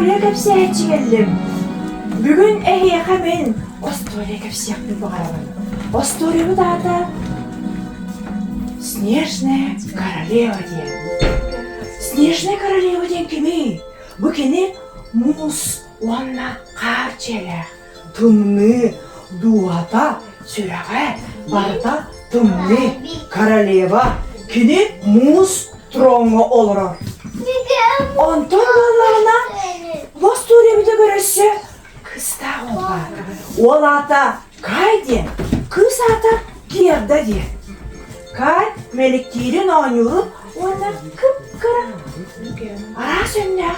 Astoria kapsayıcı geldim. Bugün ehiyaka ben Astoria kapsayıcı bu arabanı. Astoria bu da Снежная королева diye. Снежная королева diye kimi? Bu kini muz onna kar çele. Tımlı duata sürağa barda tımlı koroleva kini muz trongu olur. Ondan vallahi Astoria bir de görürse kız da ola. Ola da kaydı. Kız ata girdi diye. Kay meleklerin oynuyor, onlar kıpkıra. Ara sönne.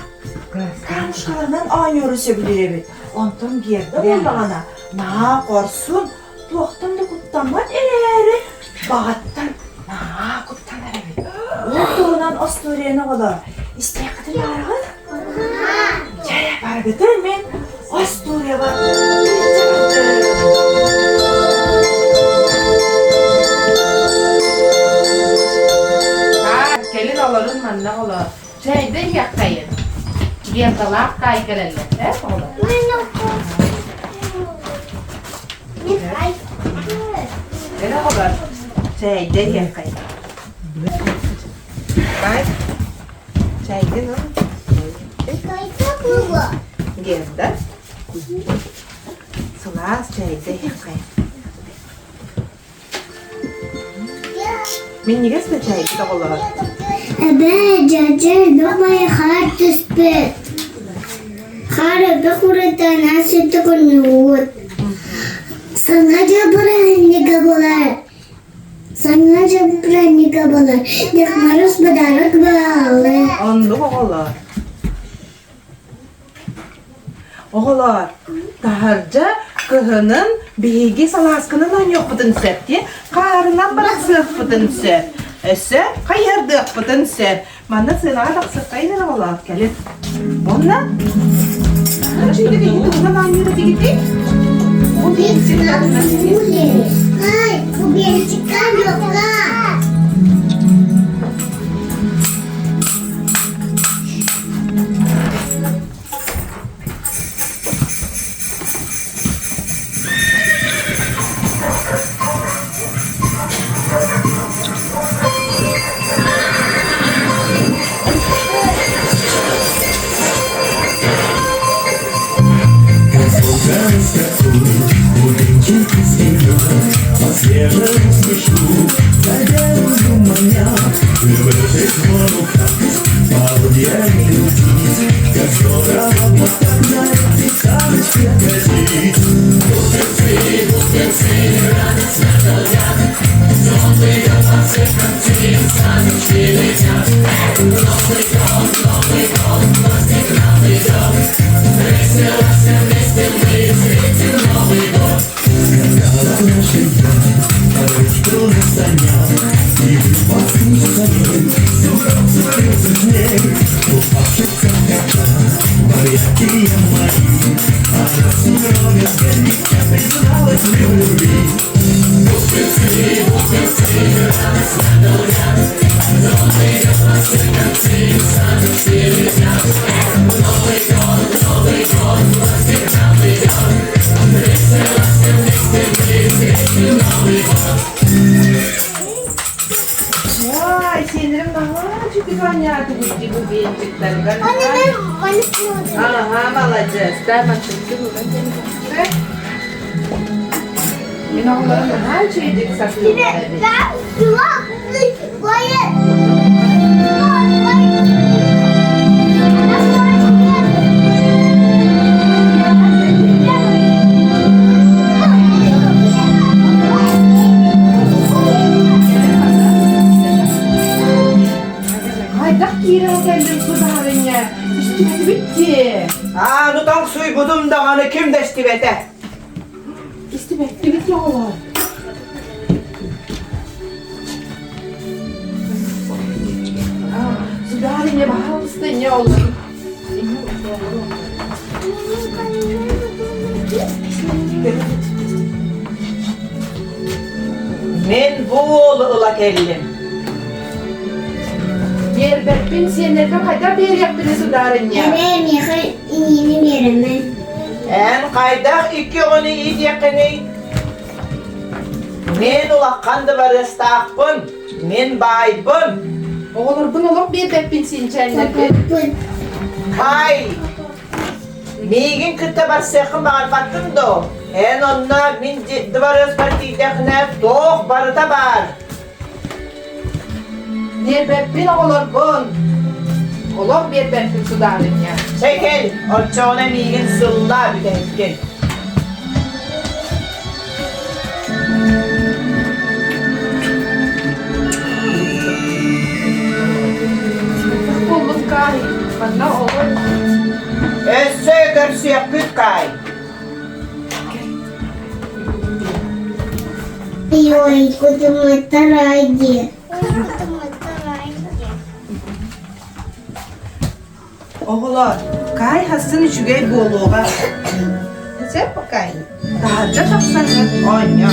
Karamuşkalarından oynuyor sebilir evet. Ondan girdi vallahi. Na korsun, tohtum da kutlanmat eleri. Bağıttan na kutlanır evet. Oğlan Astoria'ya ne kadar? İsteğe kadar yarın. Çare para bitirmeyin. Astoria var. Gelin olalım ben ne olur. Şeyde yakayın. Yerdalak kaygılarla. Evet oğlum. Ne olur. Şeyde yakayın. Bak. Şeyde ne? Geride. Sılas şeyde yakayın. Min niye şeyde olur? Ebe cacer domaya khar tuspet. Khar be kuratan asyt konut. Sangaja berani gabolar. Sangaja berani gabolar. Yak marus badarak bale. Anlı oğullar. Oğullar, daharca kıhının beygi salaskınından yokudun septi, karından bırak sıfıdın sep. Ese, kayırdı yapıdın sep. Manda sınağa da sıfayla oğullar, gelin. Onunla? Şimdi bir gidin, ben yürüdü gideyim. Bu değil, sinirlerden nasıl? Hay, bu bir çıkan yok ha. Vay, sinirim daha çünkü ben yardım ettim bu beyinciklerim. Anne ben istiyorum. Aha, alacağız. Derman çünkü buradan seni. Ben oğullarımla her şeycik saklıyorum. Ben kulak bayır. Bitti. Nutan suy budum dağını kim destivete? İstibetti bitti oğlum. Sudarine bakar mısın ya oğlum? Men bu oğlu ılak ellim. Yer ben senlerden kadar bir yaptınız sudarine. Anne mi yeni veremem. En kaydak iki onu iyi yakını. Men ulakkandı var ıstağpın. Men baybın. Oğlar bunu olup bir bepin sinçenlerdi. Kapatın. Kay. Migin kıta bar sekın bağır baktın da. En onna min ciddi var ıspartidekine doğuk barı da var. Bir bepin oğlar bun. Oğlar bir bepin sudanın ya. Çekil. Orçağına migin sılla bir de etkin. Kulluk kay. Bana olur. Össe görsüye püt kay. Ой, куда мы дорогие. Oğlar, kay hasın üçügey boluğa. Sen bakay. Daha şapsanız oyna.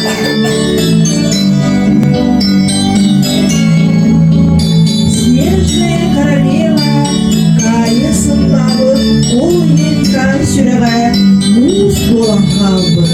Снежная королева, кая сыллабы, ол елкан сүрәгә, муз болан қалбы.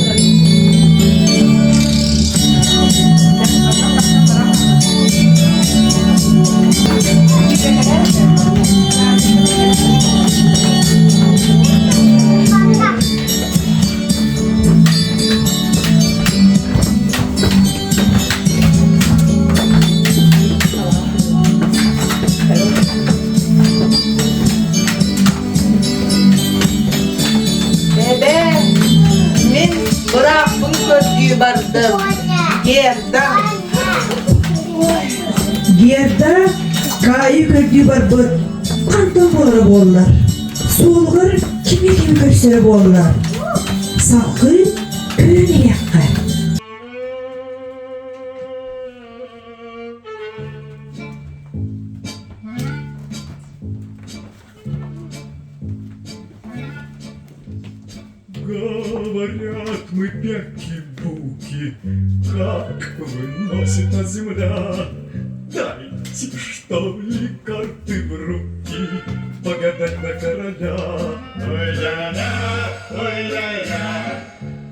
Bebe, men bırak bunu kötüyü bardım. Yerden. Gerda kayı kördü barbıt, kantan bolara bollar. Solgar kimi körsere bollar. Sakın öyle yakar. Говорят мы пяки-буки, как выносит от земля. Дайте, что ли, карты в руки, погадать на короля. Ой-ля-ля, ой-ля-ля,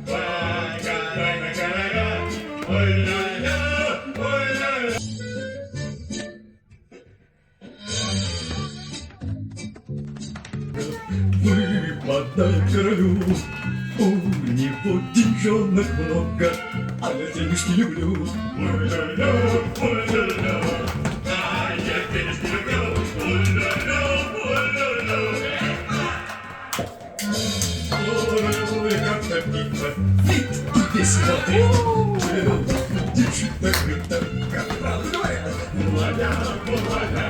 погадай на короля. Ой-ля-ля, ой-ля-ля. Выпадай королю, у него деньжонок много, а я денежки люблю. Ой-ля-ля, ой-ля-ля, а я денежки люблю. Ой-ля-ля, ой-ля-ля. Ой, как напитно, ведь весело ты. Девчонка круто, как родная. Ладя, ладя,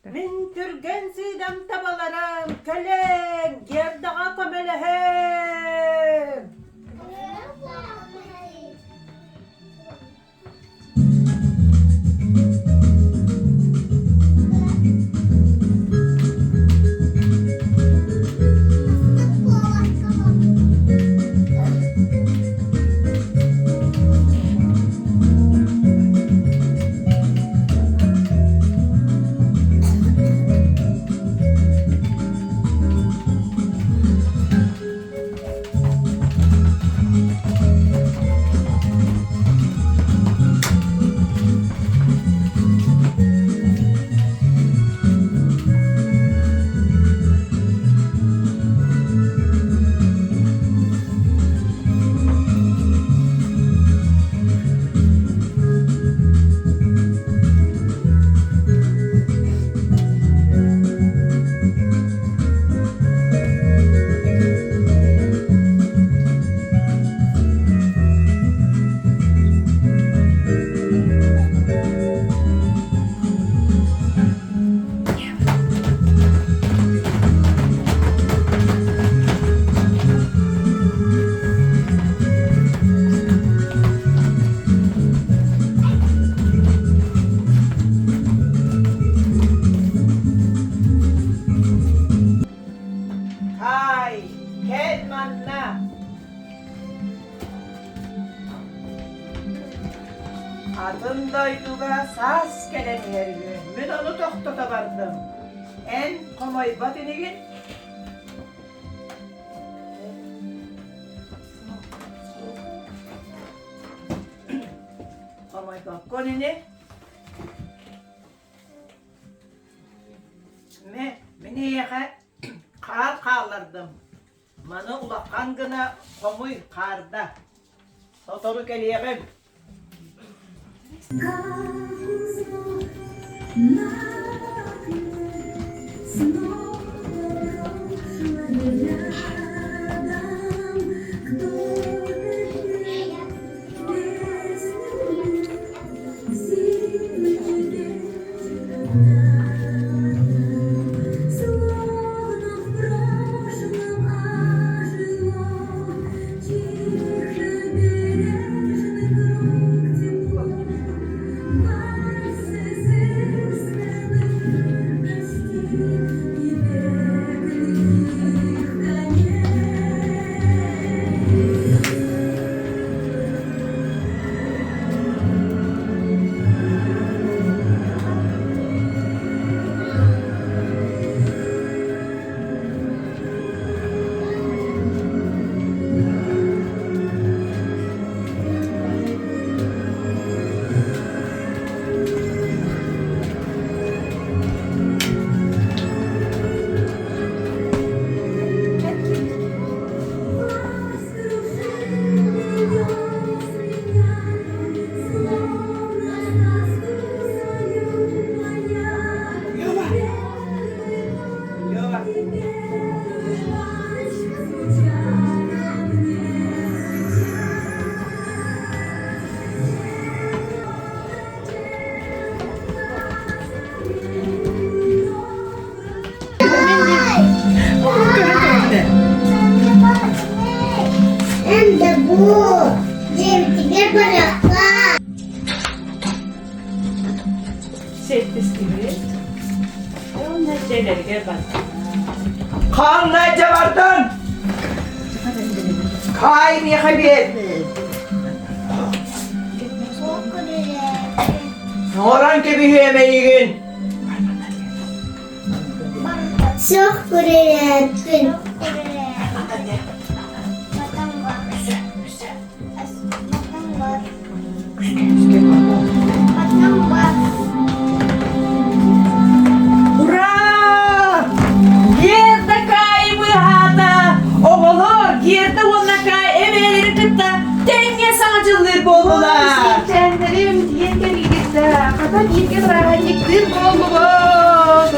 Min türgen sidem tabalarım, kölem, gerdağa kamelehem. Sındaydığa saz gelen her gün. Ben onu toktata bardım. En komay batinigin. Komay bakkonini. Mene yaha kar kağlardım. Mana ulakkan gına komuy karda. Totoru keliyemem. Hem de bu. Cemtine bırakma. Settis gibi. Onlar şeyleri gel bak. Kan nece vardın? Kay mi habir? Noran ki bir yemeğin. Çok kurulettin. Ура! Gerda kay bu hata. Oğulur, gerda ona kay emeleri kıtta. Denge sancılar boldular. Senlerim diyetten gitti. Kadar yirgen rahatlıktır boldular.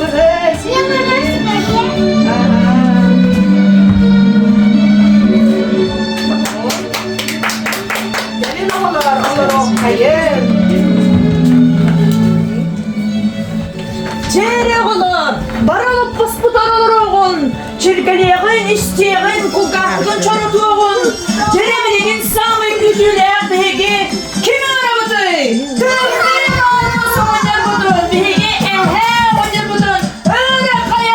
Gelin oğullar, oğullar hayır. Çere oğlum, baralıp pısputar olur oğun. Çirkeleğin, isteğin, kukaklıkın çorutu oğun. Cereminin samı gücüler begi. Kimi arabadı? Tırklayın oğlum soğanlar budun. Begi ehe hoca budun. Öyle kayın.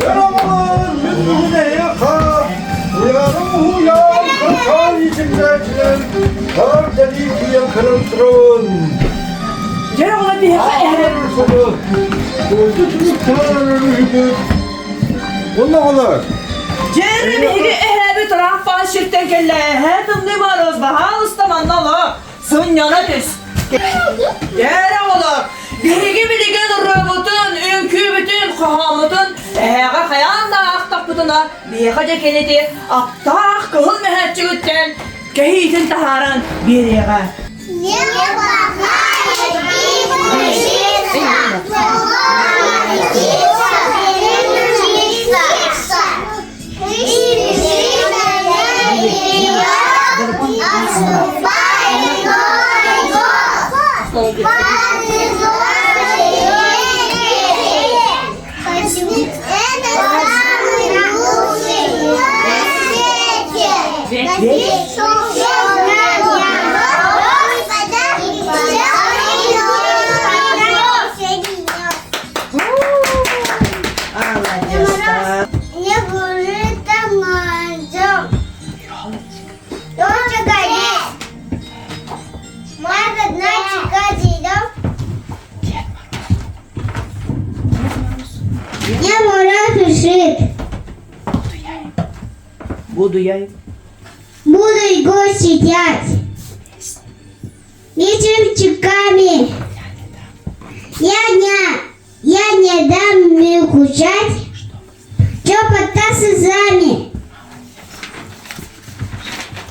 여러분, 민중의 약화, 우야로 우야, 감사한 이승자지는 사람들이 기억하는 Cere oğlum bir ehe ehe. Onunla Cerri begi ehe bir taraf falan şirkten kelle. He tımlı varoz bahal ıstaman nalı. Sın yana düz. Cere oğlum. Begi biligen robotun, ünkü bütün kahamutun. Ehe kayan da aktak butuna. Begi cekeneti. Aktak kıl mehetçi gütten. Kehitin taharan bir yere. Ne bakar? Я говорю, там мазок. Тоже горит. Мазок, значит, горит. Я мороз решит. Буду я. Буду его сидеть. Вечерчиками. Я не дам мне гулять. Чопота слезами.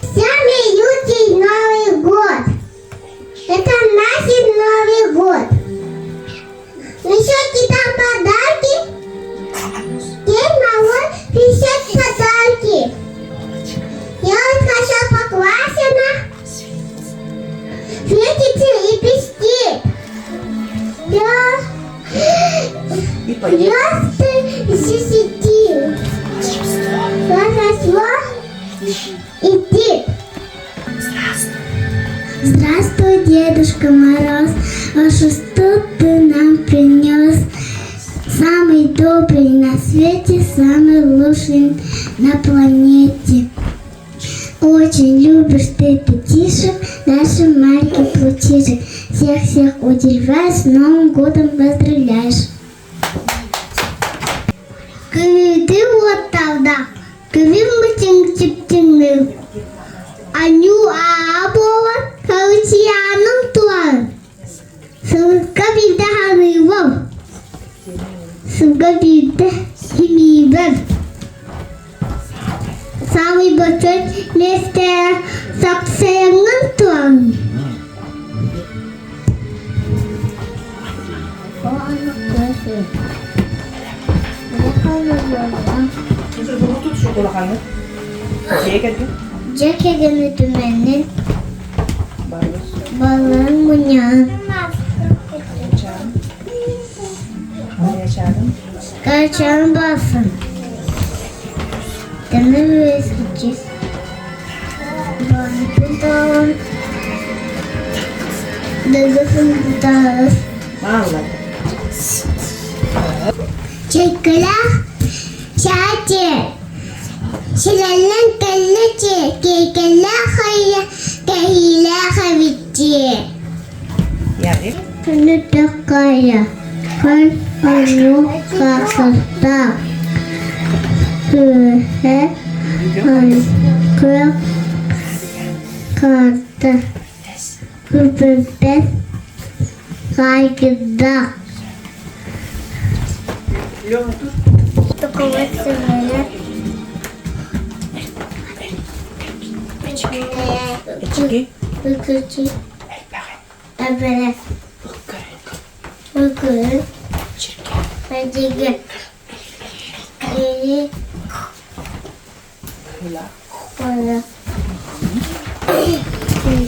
Самый лютый Новый год. Это наш Новый год. Несете там подарки? Дед Мороз несет подарки. Елочка покрашена. Светится и блестит. И поедем. Сидит. Волшебство идти. Здравствуй, Дедушка Мороз. А что ты нам принес? Самый добрый на свете, самый лучший на планете. Очень любишь ты детишек, наших маленьких птичек. Всех удивляешь, с Новым годом поздравляешь. Ты вот тогда, мы тип-тип-тип. Аню абова, каучианом туан. Сукабида харивов. Сукабида химибов. Самый большой мистер Саксенген туан. Bunu tut şu kulağını. Şeye geldi. Ceketini dümenin Barış. balığın bunyan. Çağırın. Oraya çağırın. Kaçan basın. Demir ve eskiciz. Bantıdan. Dıgısın tutarız. Vallahi. Çekilak. Çağatı. Şilallan kallaçı. Kekelak hayya. Kahilak havitçi. Yani. Kını takaya. Kan anu kasata. Köhe. Kök. Karta. Köpüpet. Kaygıda. Lütfen tut. Tokavat sebeler. İçki. Hıkıcı. Ebele. Hıkırı. Hıcıgı. İyi. Hula. Kola.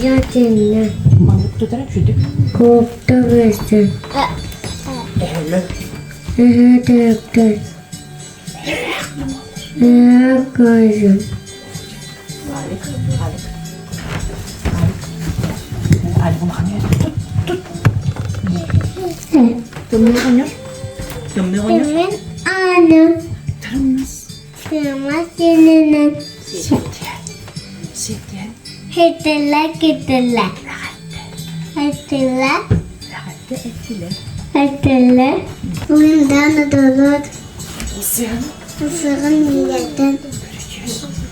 Zaten Manlık tutarak şudur. kopta versin. Öyle. Doktor. Koyun. Alik. Ali bunu kanıyor. Tut. Tümünü kanıyor. Tümünü kanıyor. Kimin anım? Tırmız. Sığmaz yeninin. Sityen. Hitler gittiler. Hitler. Rahatte ettiler. Hitler. Bugün daha dolu. İsyan. Mısır'ın milletten.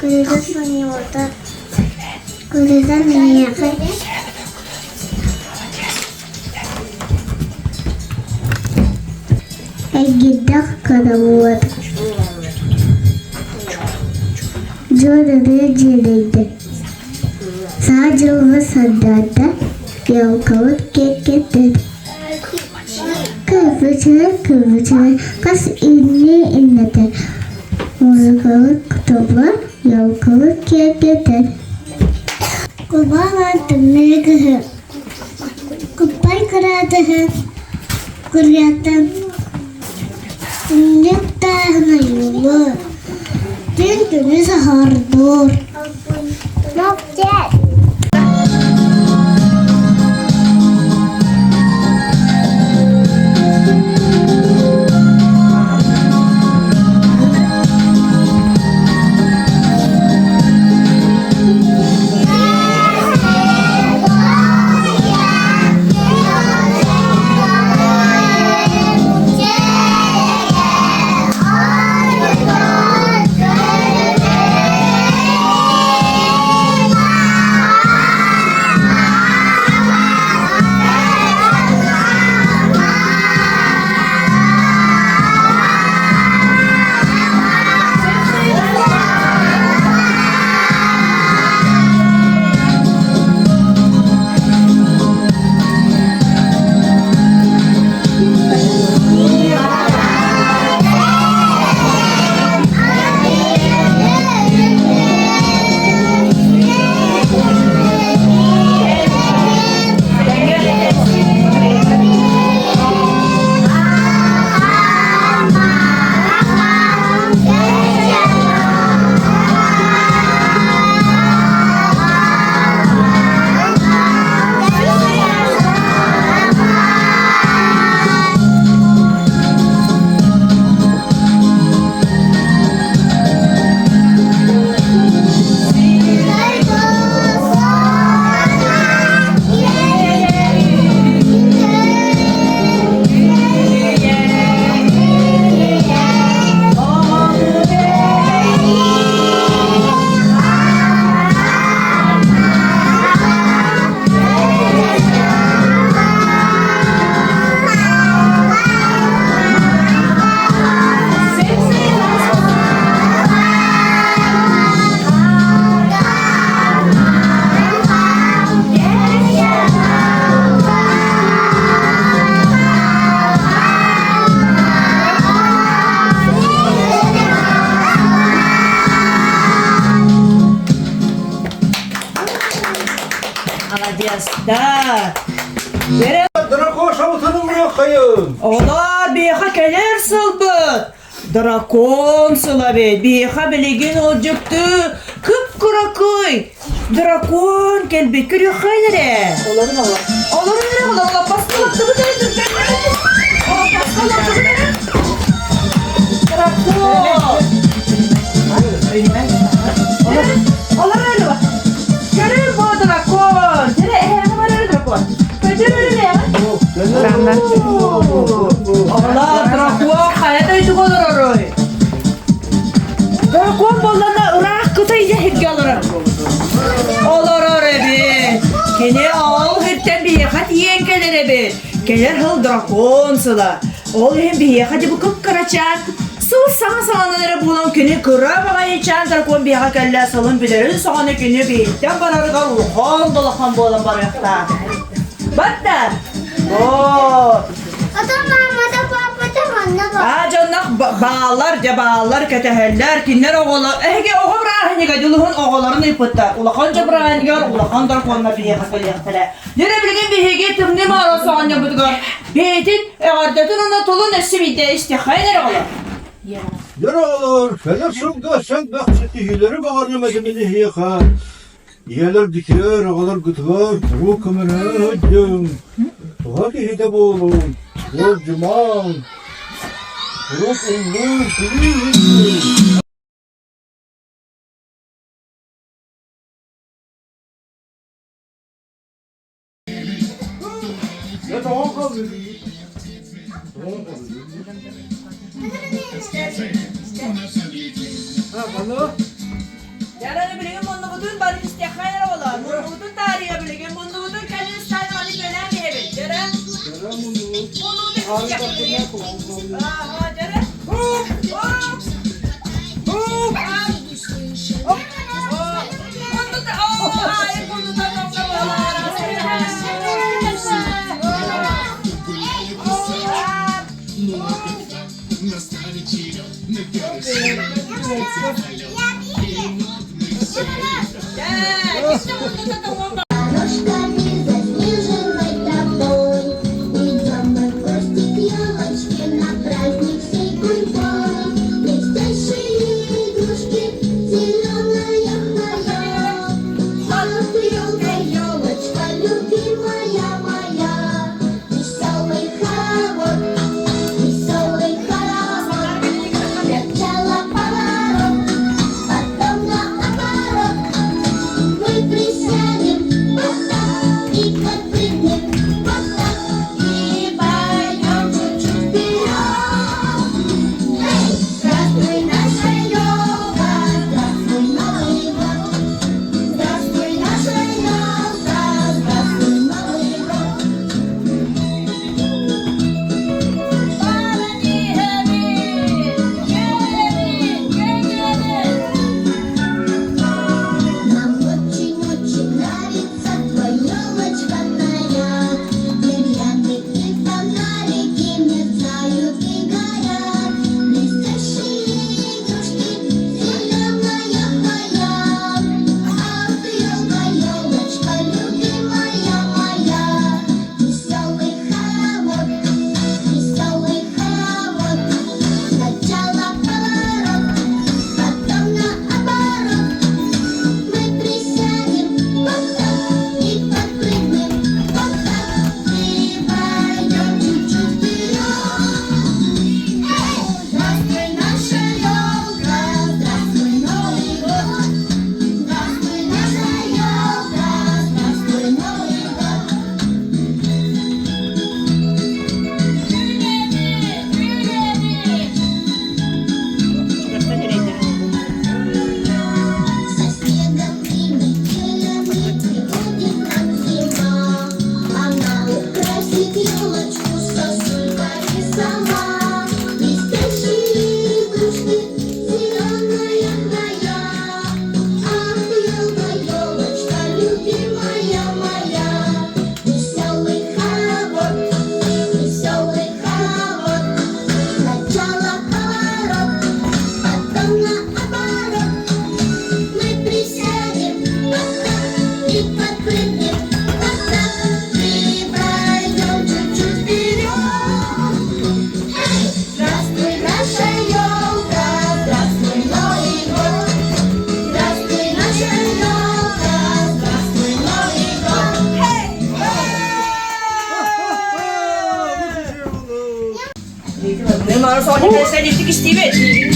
Gülüde sanıyordu. Gülüde minyakı. Gidak karavuat. Joda beciriydi. Sadece o sadada yavkavut keketi. kıvıçır, kas inletir. Orgalık kitaplar, yalkalık getir. Kurban attım kızı. Kubbay kıradı. Kuryatın. Sindik dağına yolu. Dün günü sahardır. Nokta. Alacağızlar. Yere Drako şamutanım ya kayın. olar biha keler sılbıt. Drakon sılavet. Biha biligin olacaktu. Kıpkıra kuy. Drakon kelbet kürüyor haylere. Oların Allah. Oların nere olar? Allah paskalattı mı dedim. Allah paskalattı mı dedim. Drakon. Olar öyle bak. Görür bu drakon. Tere eğer var öyle drakon. Kötü öyle ya. Allah drakon hayata çok olur orayı. Drakon bollarına ırak kıtayıca hep galırım. Olur oraya bir. Kene al hepten bir yakat yiyen kelere bir. Keler hıl drakon sıla. Ol hem bir yakat bu kıpkıraçak. Sığır sana sağlanlara bulan kene kıra bana içen drakon bir yakat kelle salın bilerin sonra kene bir itten bararı kal ulan dolakan boğulan barayakta. Batta. Oo. Ha cannak bağlar keteheller kinler oğullar. Ege oğul rahini gacılıhın oğullarını ipıttar. Ulakan cabrahini gör, ulakan darkonla bir yakasıl yaktara. Nere bilgin bir hege tımni mağara soğanya budgar. Beytin, eğardetin ona tolu nesim ide istihayner oğullar. Yara olur. Fener şunga sen bahçeti hileri bağırlı medemini hiyaka. Yeler dikiyor, ağalar gıtıvar. Ruh kımını hıccım. Hadi hide boğulun. Ruh cuman. Ruh umur. Ya tamam kaldı. Tamam kaldı. Ha bana. Yararı bilgin bunu bütün balık istihayner oğullar. Bunu bütün tarihe bilgin, bunu bütün kendini sayın alıp önem bir evet. Yara. Bunu bütün istihayner. Aha yara. Hop. Hop. Hop. Hop. Bunu da hayır bunu da topla oğullar. Дорожками заснеженной тропой идем мы в гости к елочке на праздник всей гурьбой. Блестящие игрушки, зеленая хная. Ах, елка, елочка, любимая моя. Веселый хоровод, сначала поворот, потом наоборот. Мы присядем вот так и подпрыгнем вот так и пойдем чуть-чуть вперед. Эй, здравствуй, наша елка, здравствуй, Новый год. Здравствуй, наша елка, здравствуй, Новый год. Нам очень-очень нравится твоя елочка-ная. Гирлянды и фонарики мерцают и горят. Блестящие игрушки, зеленая хная. Ах ты, елка, елочка, любимая моя. Веселый хоровод, сначала поворот, потом наоборот. Мы присядем вот так и подпрыгнем вот так и пойдем чуть-чуть вперед. Эй, здравствуй, наша елка, здравствуй, Новый год. Здравствуй, наша елка, здравствуй, Новый год. Со снегом и метелями приходит нам зима. Она украсит елочку сосульками сама. Блестящие игрушки, зеленая хная. Ах, елка, елочка, любимая моя. Веселый хоровод, сначала поворот, потом наоборот. Мы присядем вот так и подпрыгнем вот так и пройдем чуть-чуть вперед. Эй, здравствуй, наша елка, здравствуй, Новый год. Здравствуй, наша елка, здравствуй, Новый год. Ne var sonra sen ettik istiyor. Эй,